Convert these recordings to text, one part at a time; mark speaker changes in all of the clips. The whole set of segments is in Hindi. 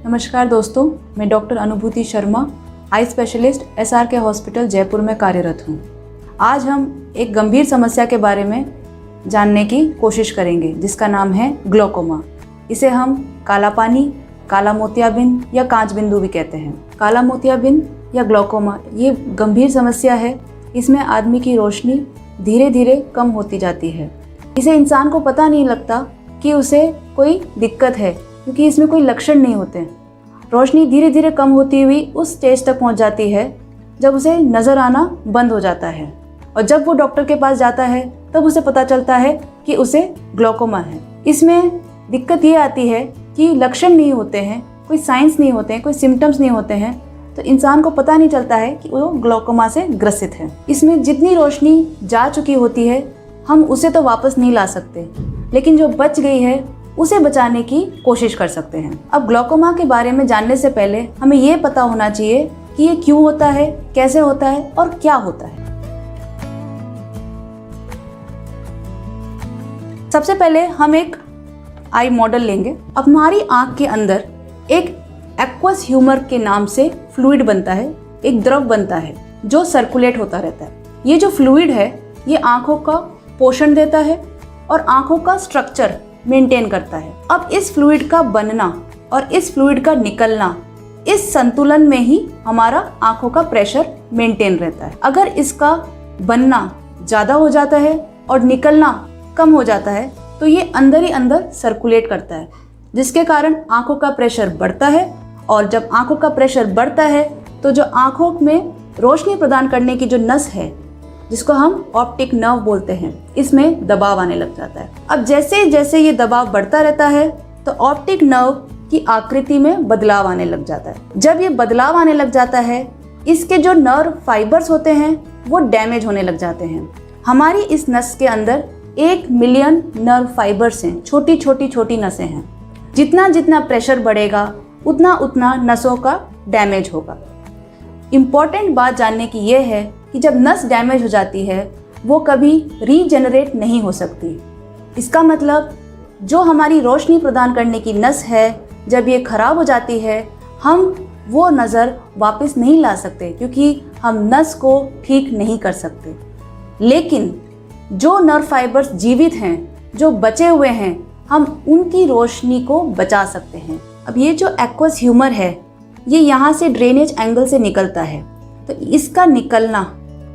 Speaker 1: नमस्कार दोस्तों, मैं डॉक्टर अनुभूति Sharma, eye specialist SRK hospital Jaipur में कार्यरत हूँ। आज हम एक गंभीर समस्या के बारे में जानने की कोशिश करेंगे जिसका नाम है ग्लोकोमा। इसे हम काला पानी, काला मोतियाबिंद या कांच बिंदु भी कहते हैं। काला मोतियाबिंद या ग्लोकोमा ये गंभीर समस्या है। इसमें आदमी की रोशनी धीरे धीरे कम होती जाती है। इसे इंसान को पता नहीं लगता कि उसे कोई दिक्कत है, क्योंकि इसमें कोई लक्षण नहीं होते। रोशनी धीरे धीरे कम होती हुई उस स्टेज तक पहुंच जाती है जब उसे नज़र आना बंद हो जाता है, और जब वो डॉक्टर के पास जाता है तब उसे पता चलता है कि उसे ग्लोकोमा है। इसमें दिक्कत ये आती है कि लक्षण नहीं होते हैं, कोई साइंस नहीं होते हैं, कोई सिम्टम्स नहीं होते हैं, तो इंसान को पता नहीं चलता है कि वो ग्लोकोमा से ग्रसित है। इसमें जितनी रोशनी जा चुकी होती है हम उसे तो वापस नहीं ला सकते, लेकिन जो बच गई है उसे बचाने की कोशिश कर सकते हैं। अब ग्लोकोमा के बारे में जानने से पहले हमें ये पता होना चाहिए कि ये क्यों होता है, कैसे होता है और क्या होता है। सबसे पहले हम एक आई मॉडल लेंगे। अब हमारी आंख के अंदर एक एक्वस ह्यूमर के नाम से फ्लूइड बनता है, एक द्रव बनता है जो सर्कुलेट होता रहता है। ये जो फ्लूइड है ये आंखों का पोषण देता है और आंखों का स्ट्रक्चर मेंटेन करता है। अब इस फ्लूइड का बनना और इस फ्लूइड का निकलना, इस संतुलन में ही हमारा आंखों का प्रेशर मेंटेन रहता है। अगर इसका बनना ज़्यादा हो जाता है और निकलना कम हो जाता है तो ये अंदर ही अंदर सर्कुलेट करता है, जिसके कारण आंखों का प्रेशर बढ़ता है। और जब आंखों का प्रेशर बढ़ता है तो जो आंखों में रोशनी प्रदान करने की जो नस है, जिसको हम ऑप्टिक नर्व बोलते हैं, इसमें दबाव आने लग जाता है। अब जैसे जैसे ये दबाव बढ़ता रहता है तो ऑप्टिक नर्व की आकृति में बदलाव आने लग जाता है। जब ये बदलाव आने लग जाता है, इसके जो नर्व फाइबर्स होते हैं वो डैमेज होने लग जाते हैं। हमारी इस नस के अंदर 1 मिलियन नर्व फाइबर्स हैं, छोटी छोटी छोटी नसें हैं। जितना जितना प्रेशर बढ़ेगा उतना उतना नसों का डैमेज होगा। इम्पॉर्टेंट बात जानने की यह है कि जब नस डैमेज हो जाती है वो कभी रीजेनरेट नहीं हो सकती। इसका मतलब जो हमारी रोशनी प्रदान करने की नस है, जब ये खराब हो जाती है हम वो नज़र वापस नहीं ला सकते, क्योंकि हम नस को ठीक नहीं कर सकते। लेकिन जो नर्व फाइबर्स जीवित हैं, जो बचे हुए हैं, हम उनकी रोशनी को बचा सकते हैं। अब ये जो एक्वस ह्यूमर है ये यहाँ से ड्रेनेज एंगल से निकलता है, तो इसका निकलना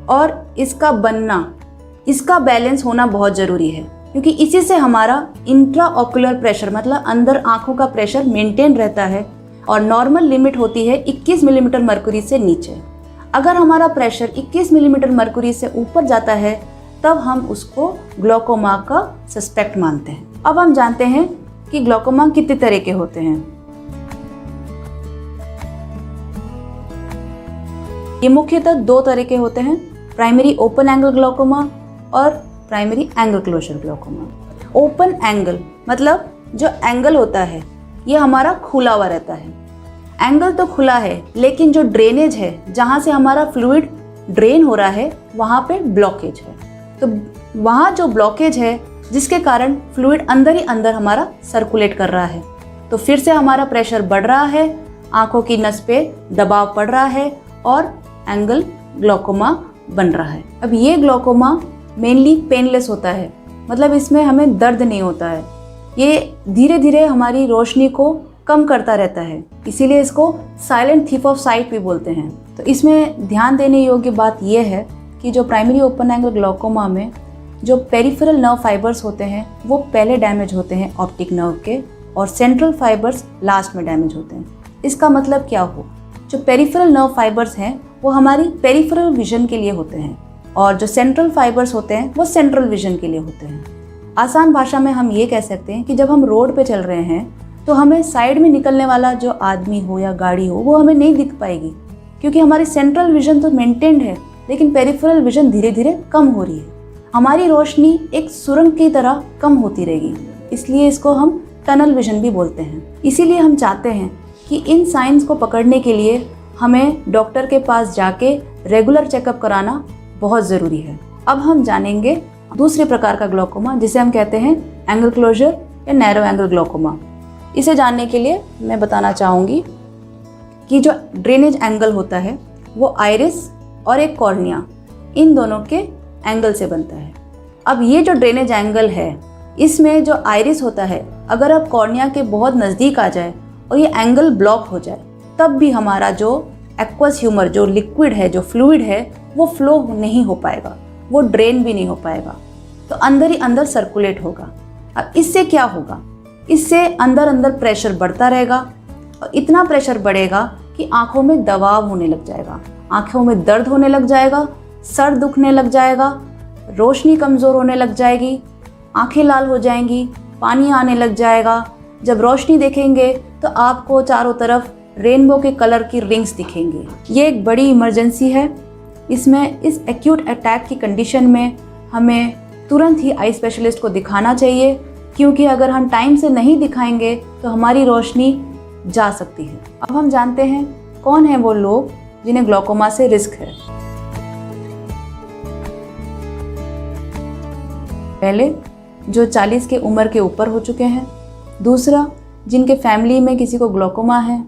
Speaker 1: और इसका बनना, इसका बैलेंस होना बहुत ज़रूरी है, क्योंकि इसी से हमारा इंट्रा ऑक्यूलर प्रेशर मतलब अंदर आँखों का प्रेशर मेंटेन रहता है। और नॉर्मल लिमिट होती है 21 मिलीमीटर मरकुरी से नीचे। अगर हमारा प्रेशर 21 मिलीमीटर मरकुरी से ऊपर जाता है तब हम उसको ग्लोकोमा का सस्पेक्ट मानते हैं। अब हम जानते हैं कि ग्लोकोमा कितने तरह के होते हैं। ये मुख्यतः 2 तरह के होते हैं, प्राइमरी ओपन एंगल ग्लोकोमा और primary angle closure glaucoma. Open angle मतलब जो एंगल होता है ये हमारा खुला हुआ रहता है। एंगल तो खुला है, लेकिन जो ड्रेनेज है, जहाँ से हमारा फ्लूइड ड्रेन हो रहा है वहाँ पे ब्लॉकेज है। तो वहाँ जो ब्लॉकेज है जिसके कारण फ्लूइड अंदर ही अंदर हमारा सर्कुलेट कर रहा है, तो फिर से हमारा प्रेशर बढ़ रहा है, आँखों की नस पे दबाव पड़ रहा है और एंगल ग्लोकोमा बन रहा है। अब ये ग्लोकोमा मेनली पेनलेस होता है, मतलब इसमें हमें दर्द नहीं होता है। ये धीरे धीरे हमारी रोशनी को कम करता रहता है, इसीलिए इसको साइलेंट थीफ ऑफ साइट भी बोलते हैं। तो इसमें ध्यान देने योग्य बात यह है कि जो प्राइमरी ओपन एंगल ग्लोकोमा में जो पेरिफेरल नर्व फाइबर्स होते हैं वो पहले डैमेज होते हैं ऑप्टिक नर्व के, और सेंट्रल फाइबर्स लास्ट में डैमेज होते हैं। इसका मतलब क्या हो, जो पेरिफेरल नर्व फाइबर्स हैं वो हमारी पेरिफेरल विजन के लिए होते हैं, और जो सेंट्रल फाइबर्स होते हैं वो सेंट्रल विजन के लिए होते हैं। आसान भाषा में हम ये कह सकते हैं कि जब हम रोड पे चल रहे हैं तो हमें साइड में निकलने वाला जो आदमी हो या गाड़ी हो वो हमें नहीं दिख पाएगी, क्योंकि हमारी सेंट्रल विजन तो मेंटेन्ड है, लेकिन पेरिफेरल विजन धीरे धीरे कम हो रही है। हमारी रोशनी एक सुरंग की तरह कम होती रहेगी, इसलिए इसको हम टनल विजन भी बोलते हैं। इसीलिए हम चाहते हैं कि इन साइंस को पकड़ने के लिए हमें डॉक्टर के पास जाके रेगुलर चेकअप कराना बहुत ज़रूरी है। अब हम जानेंगे दूसरे प्रकार का ग्लोकोमा, जिसे हम कहते हैं एंगल क्लोजर या नैरो एंगल ग्लोकोमा। इसे जानने के लिए मैं बताना चाहूँगी कि जो ड्रेनेज एंगल होता है वो आइरिस और एक कॉर्निया, इन दोनों के एंगल से बनता है। अब ये जो ड्रेनेज एंगल है, इसमें जो आइरिस होता है, अगर आप कॉर्निया के बहुत नज़दीक आ जाए और ये एंगल ब्लॉक हो जाए, तब भी हमारा जो एक्वस ह्यूमर, जो लिक्विड है, जो फ्लूइड है, वो फ्लो नहीं हो पाएगा, वो ड्रेन भी नहीं हो पाएगा, तो अंदर ही अंदर सर्कुलेट होगा। अब इससे क्या होगा? इससे अंदर अंदर प्रेशर बढ़ता रहेगा और इतना प्रेशर बढ़ेगा कि आँखों में दबाव होने लग जाएगा, आँखों में दर्द होने लग जाएगा, सर दुखने लग जाएगा, रोशनी कमज़ोर होने लग जाएगी, आँखें लाल हो जाएंगी, पानी आने लग जाएगा। जब रोशनी देखेंगे तो आपको चारों तरफ रेनबो के कलर की रिंग्स दिखेंगी। ये एक बड़ी इमरजेंसी है। इसमें इस एक्यूट अटैक की कंडीशन में हमें तुरंत ही आई स्पेशलिस्ट को दिखाना चाहिए, क्योंकि अगर हम टाइम से नहीं दिखाएंगे तो हमारी रोशनी जा सकती है। अब हम जानते हैं कौन है वो लोग जिन्हें ग्लूकोमा से रिस्क है। पहले जो 40 के उम्र के ऊपर हो चुके हैं, दूसरा जिनके फैमिली में किसी को ग्लूकोमा है,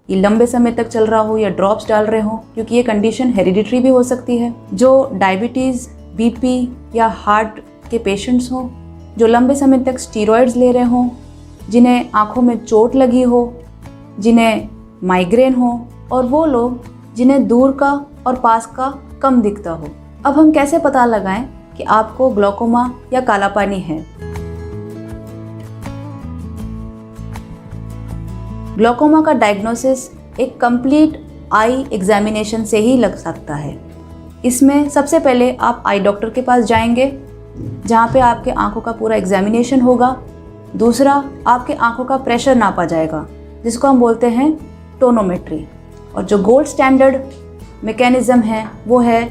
Speaker 1: ये लंबे समय तक चल रहा हो या ड्रॉप्स डाल रहे हो, क्योंकि ये कंडीशन हेरिडिटरी भी हो सकती है, जो डायबिटीज़, बीपी या हार्ट के पेशेंट्स हों, जो लंबे समय तक स्टीरॉयड्स ले रहे हों, जिन्हें आँखों में चोट लगी हो, जिन्हें माइग्रेन हो, और वो लोग जिन्हें दूर का और पास का कम दिखता हो। अब हम कैसे पता लगाएं कि आपको ग्लूकोमा या काला पानी है? ग्लूकोमा का डायग्नोसिस एक कंप्लीट आई एग्जामिनेशन से ही लग सकता है। इसमें सबसे पहले आप आई डॉक्टर के पास जाएंगे, जहाँ पे आपके आंखों का पूरा एग्जामिनेशन होगा। दूसरा, आपके आंखों का प्रेशर नापा जाएगा, जिसको हम बोलते हैं टोनोमेट्री। और जो गोल्ड स्टैंडर्ड मैकेनिज्म है वो है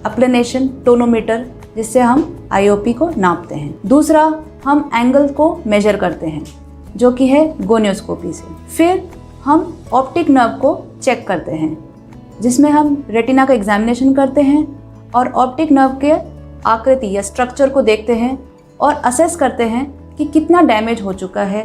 Speaker 1: अप्लेनेशन टोनोमीटर, जिससे हम आईओपी को नापते हैं। दूसरा, हम एंगल को मेजर करते हैं, जो कि है गोनियोस्कोपी से। फिर हम ऑप्टिक नर्व को चेक करते हैं, जिसमें हम रेटिना का एग्जामिनेशन करते हैं और ऑप्टिक नर्व के आकृति या स्ट्रक्चर को देखते हैं और असेस करते हैं कि कितना डैमेज हो चुका है,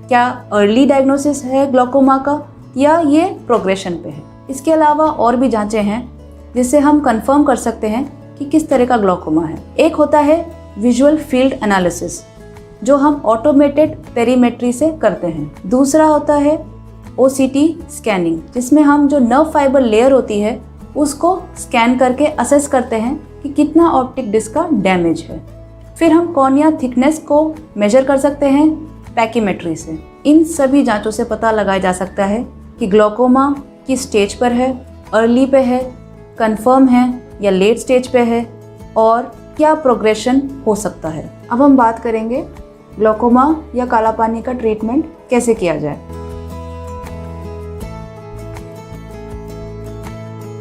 Speaker 1: क्या अर्ली डायग्नोसिस है ग्लूकोमा का या ये प्रोग्रेशन पे है। इसके अलावा और भी जांचें हैं जिससे हम कंफर्म कर सकते हैं कि किस तरह का ग्लूकोमा है। एक होता है विजुअल फील्ड एनालिसिस, जो हम ऑटोमेटेड पेरीमेट्री से करते हैं। दूसरा होता है OCT स्कैनिंग, जिसमें हम जो नर्व फाइबर लेयर होती है उसको स्कैन करके असेस करते हैं कि कितना ऑप्टिक डिस्क का डैमेज है। फिर हम कॉर्निया थिकनेस को मेजर कर सकते हैं पैकीमेट्री से। इन सभी जांचों से पता लगाया जा सकता है कि ग्लूकोमा किस स्टेज पर है, अर्ली पे है, कंफर्म है या लेट स्टेज पे है, और क्या प्रोग्रेशन हो सकता है। अब हम बात करेंगे ग्लूकोमा या काला पानी का ट्रीटमेंट कैसे किया जाए।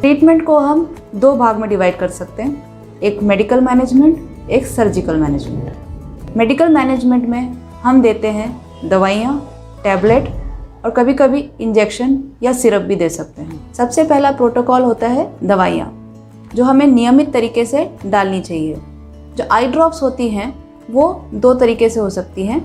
Speaker 1: ट्रीटमेंट को हम दो भाग में डिवाइड कर सकते हैं, एक मेडिकल मैनेजमेंट, एक सर्जिकल मैनेजमेंट। मेडिकल मैनेजमेंट में हम देते हैं दवाइयाँ, टैबलेट और कभी कभी इंजेक्शन या सिरप भी दे सकते हैं। सबसे पहला प्रोटोकॉल होता है दवाइयाँ, जो हमें नियमित तरीके से डालनी चाहिए। जो आई ड्रॉप्स होती हैं वो दो तरीके से हो सकती हैं,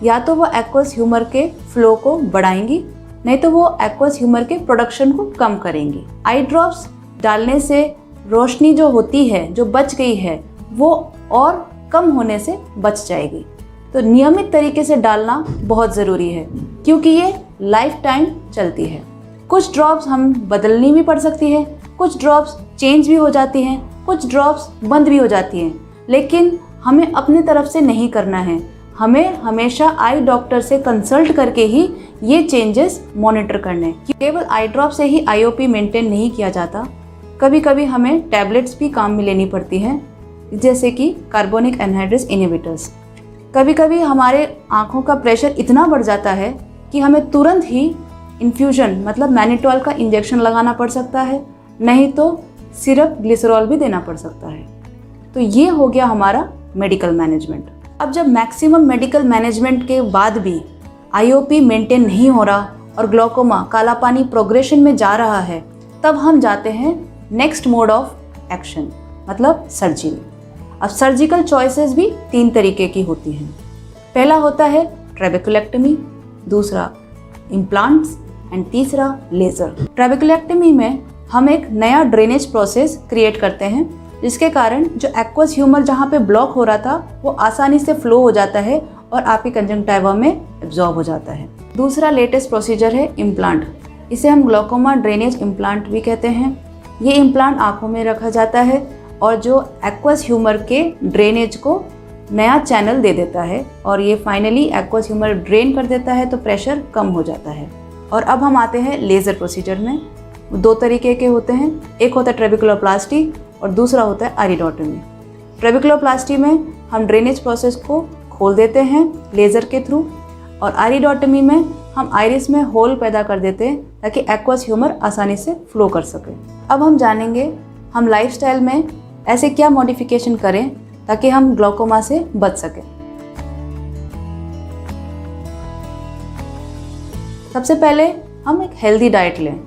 Speaker 1: या तो वो एक्वस ह्यूमर के फ्लो को बढ़ाएंगी, नहीं तो वो एक्वस ह्यूमर के प्रोडक्शन को कम करेंगी। आई ड्रॉप्स डालने से रोशनी जो होती है, जो बच गई है, वो और कम होने से बच जाएगी। तो नियमित तरीके से डालना बहुत ज़रूरी है, क्योंकि ये लाइफ टाइम चलती है। कुछ ड्रॉप्स हम बदलनी भी पड़ सकती है, कुछ ड्रॉप्स चेंज भी हो जाती हैं, कुछ ड्रॉप्स बंद भी हो जाती हैं, लेकिन हमें अपनी तरफ से नहीं करना है। हमें हमेशा आई डॉक्टर से कंसल्ट करके ही ये चेंजेस मॉनिटर करने। केवल आई ड्रॉप से ही आईओपी मेंटेन नहीं किया जाता, कभी कभी हमें टैबलेट्स भी काम में लेनी पड़ती हैं, जैसे कि कार्बोनिक एनहाइड्रेस इनहिबिटर्स। कभी कभी हमारे आँखों का प्रेशर इतना बढ़ जाता है कि हमें तुरंत ही इन्फ्यूजन मतलब मैनिटॉल का इंजेक्शन लगाना पड़ सकता है, नहीं तो सिरप ग्लिसरॉल भी देना पड़ सकता है। तो ये हो गया हमारा मेडिकल मैनेजमेंट। अब जब मैक्सिमम मेडिकल मैनेजमेंट के बाद भी आईओपी मेंटेन नहीं हो रहा और ग्लूकोमा काला पानी प्रोग्रेशन में जा रहा है, तब हम जाते हैं नेक्स्ट मोड ऑफ एक्शन, मतलब सर्जरी। अब सर्जिकल चॉइसेस भी तीन तरीके की होती हैं। पहला होता है ट्रेबेकुलेक्टमी, दूसरा इम्प्लांट्स एंड तीसरा लेज़र। ट्रेबेकुलेक्टमी में हम एक नया ड्रेनेज प्रोसेस क्रिएट करते हैं, जिसके कारण जो एक्वस ह्यूमर जहाँ पे ब्लॉक हो रहा था वो आसानी से फ्लो हो जाता है और आपकी कंजंक्टिवा में एब्जॉर्ब हो जाता है। दूसरा लेटेस्ट प्रोसीजर है इम्प्लांट। इसे हम ग्लोकोमा ड्रेनेज इम्प्लांट भी कहते हैं। ये इम्प्लांट आँखों में रखा जाता है और जो एक्वस ह्यूमर के ड्रेनेज को नया चैनल दे देता है और ये फाइनली एक्वस ह्यूमर ड्रेन कर देता है, तो प्रेशर कम हो जाता है। और अब हम आते हैं लेज़र प्रोसीजर में। 2 तरीके के होते हैं, एक होता है ट्रेबेकुलोप्लास्टी और दूसरा होता है आइरिडोटमी। ट्रेबेकुलोप्लास्टी में हम ड्रेनेज प्रोसेस को खोल देते हैं लेज़र के थ्रू, और आइरिडोटमी में हम आइरिस में होल पैदा कर देते हैं ताकि एक्वस ह्यूमर आसानी से फ्लो कर सके। अब हम जानेंगे हम लाइफस्टाइल में ऐसे क्या मॉडिफिकेशन करें ताकि हम ग्लोकोमा से बच सकें। सबसे पहले हम एक हेल्दी डाइट लें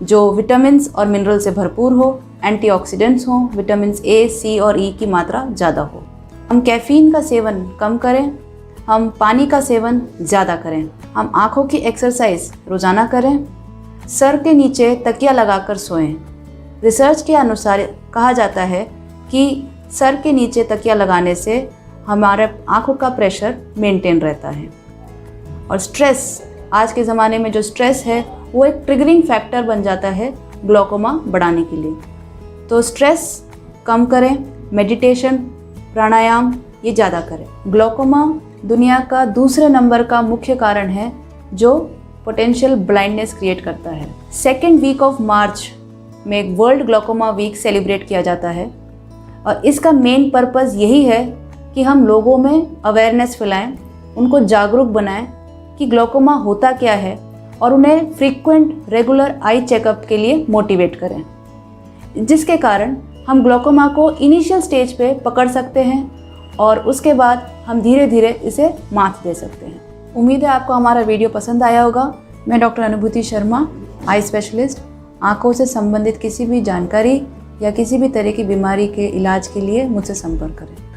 Speaker 1: जो विटामिन्स और मिनरल से भरपूर हो, एंटीऑक्सीडेंट्स हों, विटामिन ए, सी और ई की मात्रा ज़्यादा हो। हम कैफ़ीन का सेवन कम करें, हम पानी का सेवन ज़्यादा करें, हम आँखों की एक्सरसाइज रोज़ाना करें, सर के नीचे तकिया लगाकर सोएं। रिसर्च के अनुसार कहा जाता है कि सर के नीचे तकिया लगाने से हमारे आँखों का प्रेशर मेंटेन रहता है। और स्ट्रेस, आज के ज़माने में जो स्ट्रेस है वो एक ट्रिगरिंग फैक्टर बन जाता है ग्लोकोमा बढ़ाने के लिए। तो स्ट्रेस कम करें, मेडिटेशन, प्राणायाम ये ज़्यादा करें। ग्लोकोमा दुनिया का दूसरे नंबर का मुख्य कारण है जो पोटेंशियल ब्लाइंडनेस क्रिएट करता है। 2nd वीक ऑफ मार्च में एक वर्ल्ड ग्लोकोमा वीक सेलिब्रेट किया जाता है और इसका मेन पर्पज़ यही है कि हम लोगों में अवेयरनेस फैलाएं, उनको जागरूक बनाएं कि ग्लोकोमा होता क्या है और उन्हें फ्रीक्वेंट रेगुलर आई चेकअप के लिए मोटिवेट करें, जिसके कारण हम ग्लोकोमा को इनिशियल स्टेज पे पकड़ सकते हैं और उसके बाद हम धीरे धीरे इसे मात दे सकते हैं। उम्मीद है आपको हमारा वीडियो पसंद आया होगा। मैं डॉक्टर अनुभूति शर्मा, आई स्पेशलिस्ट। आँखों से संबंधित किसी भी जानकारी या किसी भी तरह की बीमारी के इलाज के लिए मुझसे संपर्क करें।